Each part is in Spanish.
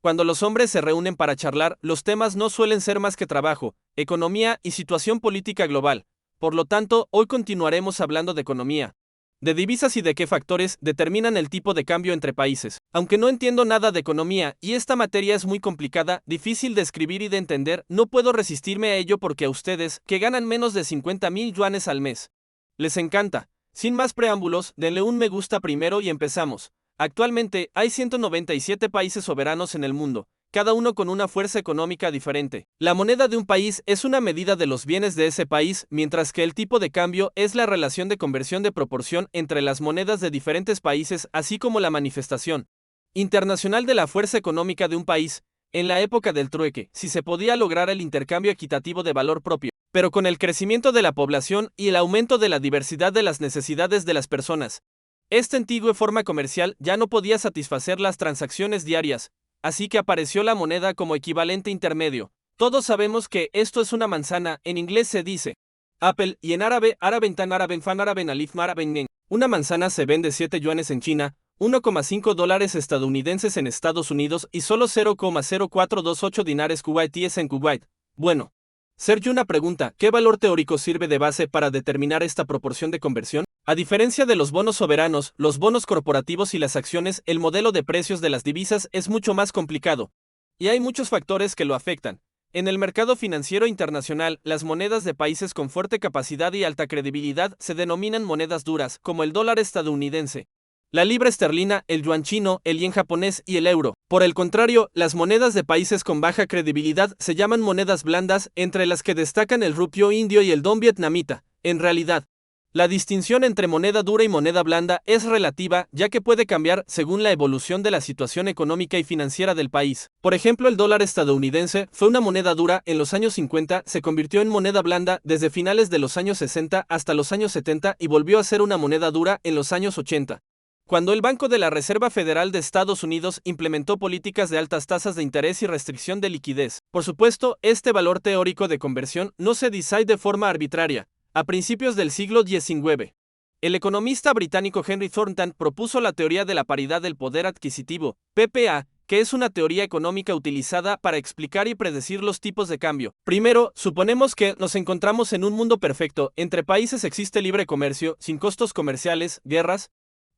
Cuando los hombres se reúnen para charlar, los temas no suelen ser más que trabajo, economía y situación política global. Por lo tanto, hoy continuaremos hablando de economía, de divisas y de qué factores determinan el tipo de cambio entre países. Aunque no entiendo nada de economía y esta materia es muy complicada, difícil de escribir y de entender, no puedo resistirme a ello porque a ustedes, que ganan menos de 50,000 yuanes al mes, les encanta. Sin más preámbulos, denle un me gusta primero y empezamos. Actualmente, hay 197 países soberanos en el mundo, cada uno con una fuerza económica diferente. La moneda de un país es una medida de los bienes de ese país, mientras que el tipo de cambio es la relación de conversión de proporción entre las monedas de diferentes países, así como la manifestación internacional de la fuerza económica de un país. En la época del trueque, si se podía lograr el intercambio equitativo de valor propio, pero con el crecimiento de la población y el aumento de la diversidad de las necesidades de las personas, esta antigua forma comercial ya no podía satisfacer las transacciones diarias, así que apareció la moneda como equivalente intermedio. Todos sabemos que esto es una manzana, en inglés se dice Apple y en árabe, araben tan araben fan araben alif maraben nen. Una manzana se vende 7 yuanes en China, 1,5 dólares estadounidenses en Estados Unidos y solo 0,0428 dinares kuwaitíes en Kuwait. Bueno, Sergio, una pregunta, ¿qué valor teórico sirve de base para determinar esta proporción de conversión? A diferencia de los bonos soberanos, los bonos corporativos y las acciones, el modelo de precios de las divisas es mucho más complicado. Y hay muchos factores que lo afectan. En el mercado financiero internacional, las monedas de países con fuerte capacidad y alta credibilidad se denominan monedas duras, como el dólar estadounidense, la libra esterlina, el yuan chino, el yen japonés y el euro. Por el contrario, las monedas de países con baja credibilidad se llaman monedas blandas, entre las que destacan el rupio indio y el dong vietnamita. En realidad, la distinción entre moneda dura y moneda blanda es relativa, ya que puede cambiar según la evolución de la situación económica y financiera del país. Por ejemplo, el dólar estadounidense fue una moneda dura en los años 50, se convirtió en moneda blanda desde finales de los años 60 hasta los años 70 y volvió a ser una moneda dura en los años 80. Cuando el Banco de la Reserva Federal de Estados Unidos implementó políticas de altas tasas de interés y restricción de liquidez. Por supuesto, este valor teórico de conversión no se decide de forma arbitraria. A principios del siglo XIX, el economista británico Henry Thornton propuso la teoría de la paridad del poder adquisitivo, PPA, que es una teoría económica utilizada para explicar y predecir los tipos de cambio. Primero, suponemos que nos encontramos en un mundo perfecto. Entre países existe libre comercio, sin costos comerciales, guerras,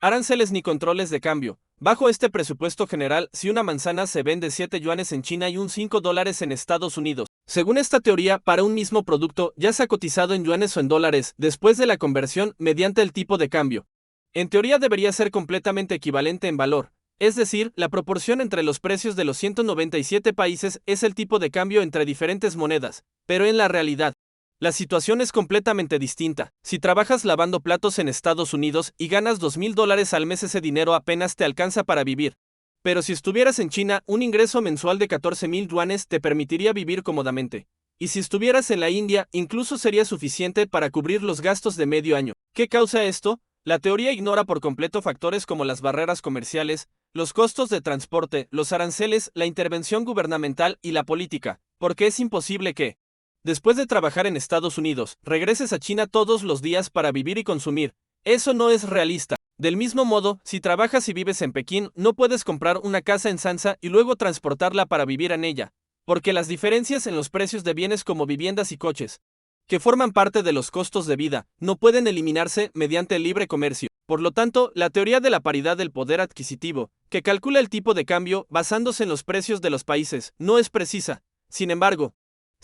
aranceles ni controles de cambio. Bajo este presupuesto general, si una manzana se vende 7 yuanes en China y un 5 dólares en Estados Unidos, según esta teoría, para un mismo producto ya se ha cotizado en yuanes o en dólares después de la conversión mediante el tipo de cambio. En teoría debería ser completamente equivalente en valor, es decir, la proporción entre los precios de los 197 países es el tipo de cambio entre diferentes monedas, pero en la realidad, la situación es completamente distinta. Si trabajas lavando platos en Estados Unidos y ganas 2,000 dólares al mes, ese dinero apenas te alcanza para vivir. Pero si estuvieras en China, un ingreso mensual de 14,000 yuanes te permitiría vivir cómodamente. Y si estuvieras en la India, incluso sería suficiente para cubrir los gastos de medio año. ¿Qué causa esto? La teoría ignora por completo factores como las barreras comerciales, los costos de transporte, los aranceles, la intervención gubernamental y la política, porque es imposible que, después de trabajar en Estados Unidos, regreses a China todos los días para vivir y consumir. Eso no es realista. Del mismo modo, si trabajas y vives en Pekín, no puedes comprar una casa en Sansa y luego transportarla para vivir en ella, porque las diferencias en los precios de bienes como viviendas y coches, que forman parte de los costos de vida, no pueden eliminarse mediante el libre comercio. Por lo tanto, la teoría de la paridad del poder adquisitivo, que calcula el tipo de cambio basándose en los precios de los países, no es precisa. Sin embargo,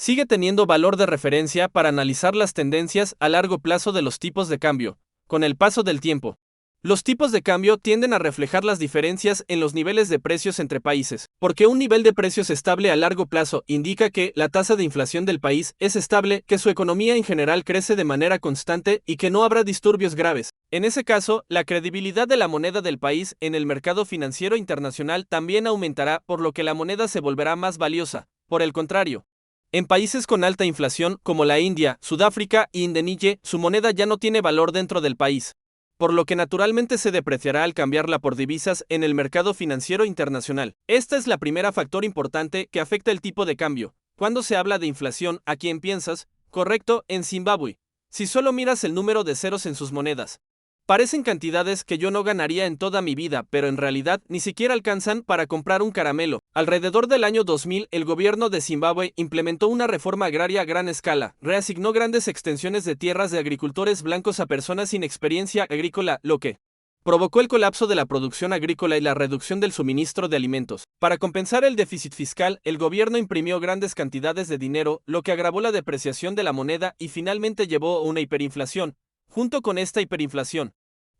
sigue teniendo valor de referencia para analizar las tendencias a largo plazo de los tipos de cambio. Con el paso del tiempo, los tipos de cambio tienden a reflejar las diferencias en los niveles de precios entre países, porque un nivel de precios estable a largo plazo indica que la tasa de inflación del país es estable, que su economía en general crece de manera constante y que no habrá disturbios graves. En ese caso, la credibilidad de la moneda del país en el mercado financiero internacional también aumentará, por lo que la moneda se volverá más valiosa. Por el contrario, en países con alta inflación como la India, Sudáfrica y Indonesia, su moneda ya no tiene valor dentro del país, por lo que naturalmente se depreciará al cambiarla por divisas en el mercado financiero internacional. Esta es la primera factor importante que afecta el tipo de cambio. Cuando se habla de inflación, ¿a quién piensas? Correcto, en Zimbabue. Si solo miras el número de ceros en sus monedas, Parecen cantidades que yo no ganaría en toda mi vida, pero en realidad ni siquiera alcanzan para comprar un caramelo. Alrededor del año 2000, el gobierno de Zimbabue implementó una reforma agraria a gran escala, reasignó grandes extensiones de tierras de agricultores blancos a personas sin experiencia agrícola, lo que provocó el colapso de la producción agrícola y la reducción del suministro de alimentos. Para compensar el déficit fiscal, el gobierno imprimió grandes cantidades de dinero, lo que agravó la depreciación de la moneda y finalmente llevó a una hiperinflación. Junto con esta hiperinflación,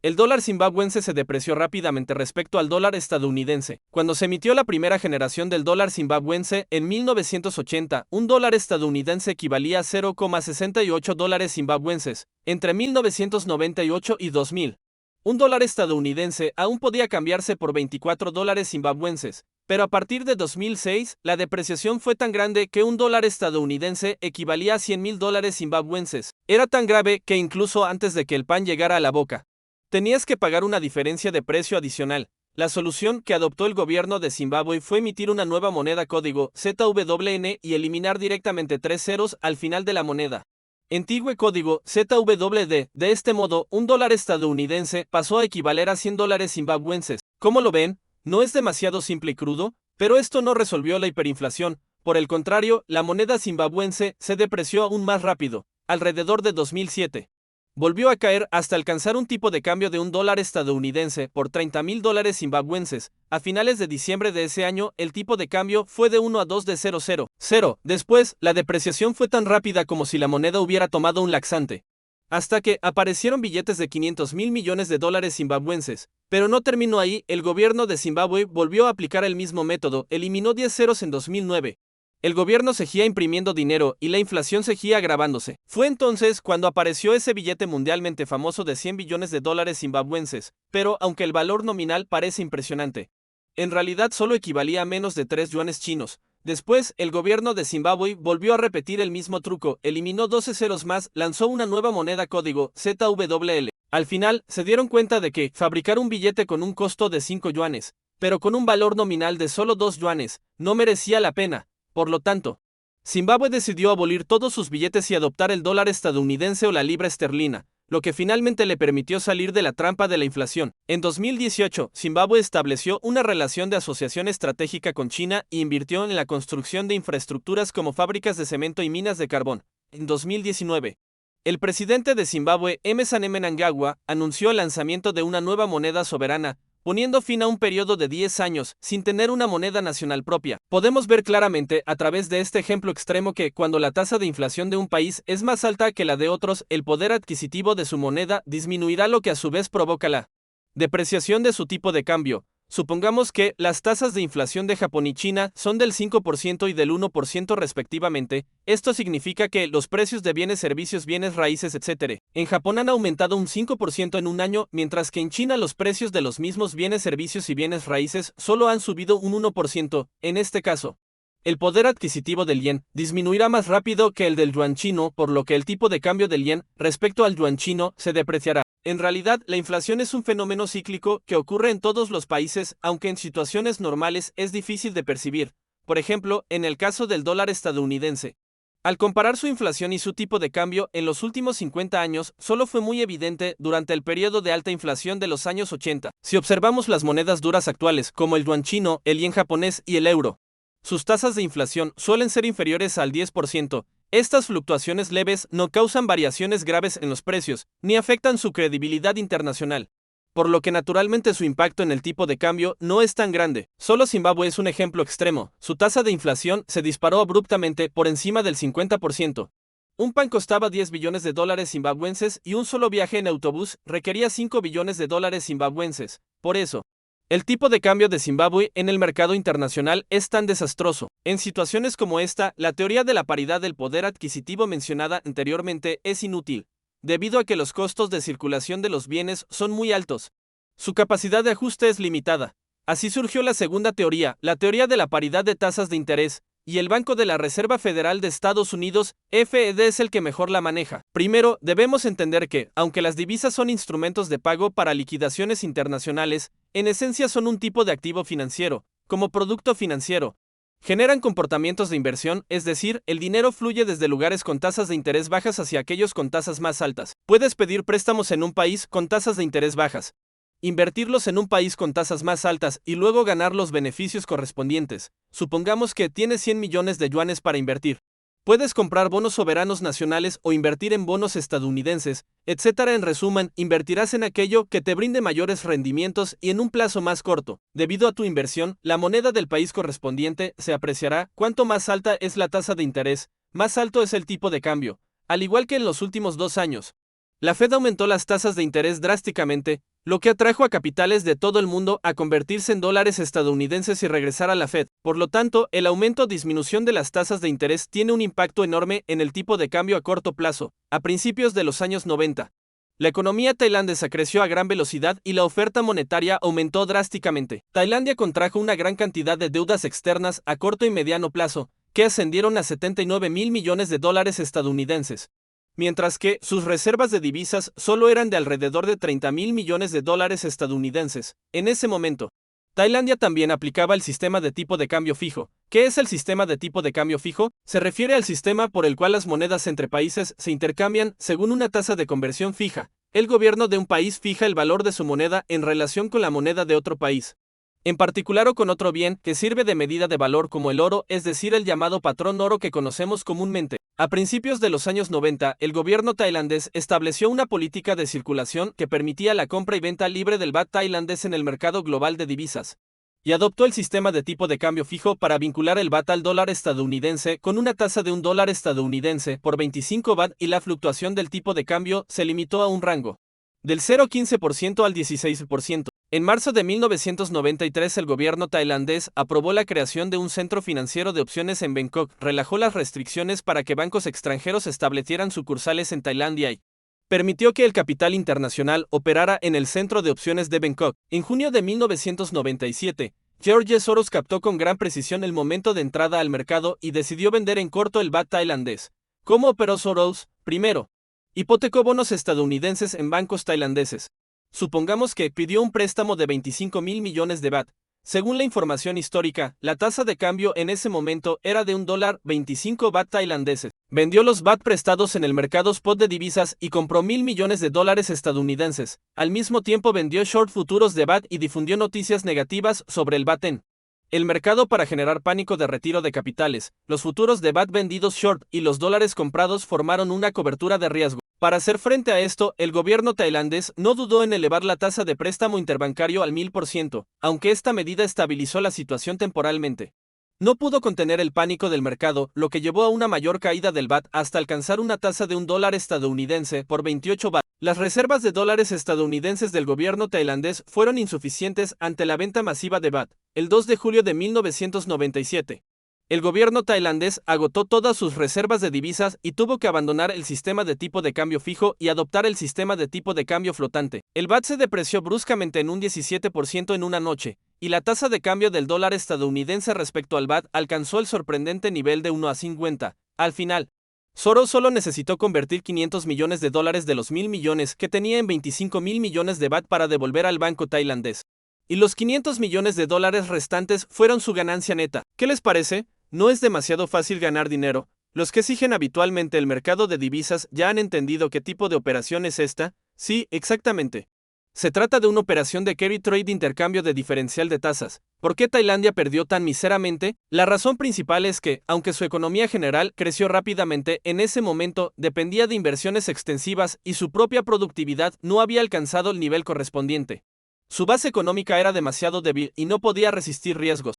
el dólar zimbabuense se depreció rápidamente respecto al dólar estadounidense. Cuando se emitió la primera generación del dólar zimbabuense en 1980, un dólar estadounidense equivalía a 0,68 dólares zimbabuenses. Entre 1998 y 2000, un dólar estadounidense aún podía cambiarse por 24 dólares zimbabuenses, pero a partir de 2006, la depreciación fue tan grande que un dólar estadounidense equivalía a 100,000 dólares zimbabuenses. Era tan grave que incluso antes de que el pan llegara a la boca, tenías que pagar una diferencia de precio adicional. La solución que adoptó el gobierno de Zimbabue fue emitir una nueva moneda código ZWN y eliminar directamente 3 ceros al final de la moneda. Antiguo código ZWD. De este modo, un dólar estadounidense pasó a equivaler a 100 dólares zimbabuenses. ¿Cómo lo ven? ¿No es demasiado simple y crudo? Pero esto no resolvió la hiperinflación. Por el contrario, la moneda zimbabuense se depreció aún más rápido. Alrededor de 2007. Volvió a caer hasta alcanzar un tipo de cambio de un dólar estadounidense por 30,000 dólares zimbabuenses. A finales de diciembre de ese año, el tipo de cambio fue de 1 a 2 de 0,00. Después, la depreciación fue tan rápida como si la moneda hubiera tomado un laxante. Hasta que aparecieron billetes de 500,000 millones de dólares zimbabuenses. Pero no terminó ahí, el gobierno de Zimbabue volvió a aplicar el mismo método, eliminó 10 ceros en 2009. El gobierno seguía imprimiendo dinero y la inflación seguía agravándose. Fue entonces cuando apareció ese billete mundialmente famoso de 100 billones de dólares zimbabuenses, pero aunque el valor nominal parece impresionante, en realidad solo equivalía a menos de 3 yuanes chinos. Después, el gobierno de Zimbabue volvió a repetir el mismo truco, eliminó 12 ceros más, lanzó una nueva moneda código ZWL. Al final, se dieron cuenta de que fabricar un billete con un costo de 5 yuanes, pero con un valor nominal de solo 2 yuanes, no merecía la pena. Por lo tanto, Zimbabue decidió abolir todos sus billetes y adoptar el dólar estadounidense o la libra esterlina, lo que finalmente le permitió salir de la trampa de la inflación. En 2018, Zimbabue estableció una relación de asociación estratégica con China e invirtió en la construcción de infraestructuras como fábricas de cemento y minas de carbón. En 2019, el presidente de Zimbabue, Emmerson Mnangagwa, anunció el lanzamiento de una nueva moneda soberana, poniendo fin a un periodo de 10 años sin tener una moneda nacional propia. Podemos ver claramente a través de este ejemplo extremo que cuando la tasa de inflación de un país es más alta que la de otros, el poder adquisitivo de su moneda disminuirá, lo que a su vez provoca la depreciación de su tipo de cambio. Supongamos que las tasas de inflación de Japón y China son del 5% y del 1% respectivamente. Esto significa que los precios de bienes, servicios, bienes raíces, etc. en Japón han aumentado un 5% en un año, mientras que en China los precios de los mismos bienes, servicios y bienes raíces solo han subido un 1%. En este caso, el poder adquisitivo del yen disminuirá más rápido que el del yuan chino, por lo que el tipo de cambio del yen respecto al yuan chino se depreciará. En realidad, la inflación es un fenómeno cíclico que ocurre en todos los países, aunque en situaciones normales es difícil de percibir. Por ejemplo, en el caso del dólar estadounidense. Al comparar su inflación y su tipo de cambio en los últimos 50 años, solo fue muy evidente durante el periodo de alta inflación de los años 80. Si observamos las monedas duras actuales, como el yuan chino, el yen japonés y el euro, sus tasas de inflación suelen ser inferiores al 10%. Estas fluctuaciones leves no causan variaciones graves en los precios, ni afectan su credibilidad internacional, por lo que naturalmente su impacto en el tipo de cambio no es tan grande. Solo Zimbabue es un ejemplo extremo. Su tasa de inflación se disparó abruptamente por encima del 50%. Un pan costaba 10 billones de dólares zimbabuenses y un solo viaje en autobús requería 5 billones de dólares zimbabuenses. Por eso, el tipo de cambio de Zimbabue en el mercado internacional es tan desastroso. En situaciones como esta, la teoría de la paridad del poder adquisitivo mencionada anteriormente es inútil, debido a que los costos de circulación de los bienes son muy altos. Su capacidad de ajuste es limitada. Así surgió la segunda teoría, la teoría de la paridad de tasas de interés, y el Banco de la Reserva Federal de Estados Unidos, FED, es el que mejor la maneja. Primero, debemos entender que, aunque las divisas son instrumentos de pago para liquidaciones internacionales, en esencia son un tipo de activo financiero, como producto financiero. Generan comportamientos de inversión, es decir, el dinero fluye desde lugares con tasas de interés bajas hacia aquellos con tasas más altas. Puedes pedir préstamos en un país con tasas de interés bajas, invertirlos en un país con tasas más altas y luego ganar los beneficios correspondientes. Supongamos que tienes 100 millones de yuanes para invertir. Puedes comprar bonos soberanos nacionales o invertir en bonos estadounidenses, etc. En resumen, invertirás en aquello que te brinde mayores rendimientos y en un plazo más corto. Debido a tu inversión, la moneda del país correspondiente se apreciará. Cuanto más alta es la tasa de interés, más alto es el tipo de cambio. Al igual que en los últimos 2 años, la Fed aumentó las tasas de interés drásticamente, lo que atrajo a capitales de todo el mundo a convertirse en dólares estadounidenses y regresar a la Fed. Por lo tanto, el aumento o disminución de las tasas de interés tiene un impacto enorme en el tipo de cambio a corto plazo. A principios de los años 90, la economía tailandesa creció a gran velocidad y la oferta monetaria aumentó drásticamente. Tailandia contrajo una gran cantidad de deudas externas a corto y mediano plazo, que ascendieron a 79 mil millones de dólares estadounidenses, mientras que sus reservas de divisas solo eran de alrededor de 30 mil millones de dólares estadounidenses. En ese momento, Tailandia también aplicaba el sistema de tipo de cambio fijo. ¿Qué es el sistema de tipo de cambio fijo? Se refiere al sistema por el cual las monedas entre países se intercambian según una tasa de conversión fija. El gobierno de un país fija el valor de su moneda en relación con la moneda de otro país, en particular o con otro bien que sirve de medida de valor como el oro, es decir, el llamado patrón oro que conocemos comúnmente. A principios de los años 90, el gobierno tailandés estableció una política de circulación que permitía la compra y venta libre del baht tailandés en el mercado global de divisas, y adoptó el sistema de tipo de cambio fijo para vincular el baht al dólar estadounidense con una tasa de $1 estadounidense por 25 baht y la fluctuación del tipo de cambio se limitó a un rango del 0,15% al 16%. En marzo de 1993 el gobierno tailandés aprobó la creación de un centro financiero de opciones en Bangkok, relajó las restricciones para que bancos extranjeros establecieran sucursales en Tailandia y permitió que el capital internacional operara en el centro de opciones de Bangkok. En junio de 1997, George Soros captó con gran precisión el momento de entrada al mercado y decidió vender en corto el baht tailandés. ¿Cómo operó Soros? Primero, hipotecó bonos estadounidenses en bancos tailandeses. Supongamos que pidió un préstamo de 25 mil millones de baht. Según la información histórica, la tasa de cambio en ese momento era de $1.25 baht tailandeses. Vendió los baht prestados en el mercado spot de divisas y compró $1.000 millones estadounidenses. Al mismo tiempo vendió short futuros de baht y difundió noticias negativas sobre el baht en el mercado para generar pánico de retiro de capitales. Los futuros de baht vendidos short y los dólares comprados formaron una cobertura de riesgo. Para hacer frente a esto, el gobierno tailandés no dudó en elevar la tasa de préstamo interbancario al 1000%, aunque esta medida estabilizó la situación temporalmente. No pudo contener el pánico del mercado, lo que llevó a una mayor caída del baht hasta alcanzar una tasa de $1 estadounidense por 28 baht. Las reservas de dólares estadounidenses del gobierno tailandés fueron insuficientes ante la venta masiva de baht. El 2 de julio de 1997. El gobierno tailandés agotó todas sus reservas de divisas y tuvo que abandonar el sistema de tipo de cambio fijo y adoptar el sistema de tipo de cambio flotante. El baht se depreció bruscamente en un 17% en una noche, y la tasa de cambio del dólar estadounidense respecto al baht alcanzó el sorprendente nivel de 1:50. Al final, Soros solo necesitó convertir 500 millones de dólares de los 1.000 millones que tenía en 25 mil millones de baht para devolver al banco tailandés. Y los 500 millones de dólares restantes fueron su ganancia neta. ¿Qué les parece? No es demasiado fácil ganar dinero. Los que exigen habitualmente el mercado de divisas ya han entendido qué tipo de operación es esta. Sí, exactamente. Se trata de una operación de carry trade de intercambio de diferencial de tasas. ¿Por qué Tailandia perdió tan miseramente? La razón principal es que, aunque su economía general creció rápidamente, en ese momento dependía de inversiones extensivas y su propia productividad no había alcanzado el nivel correspondiente. Su base económica era demasiado débil y no podía resistir riesgos.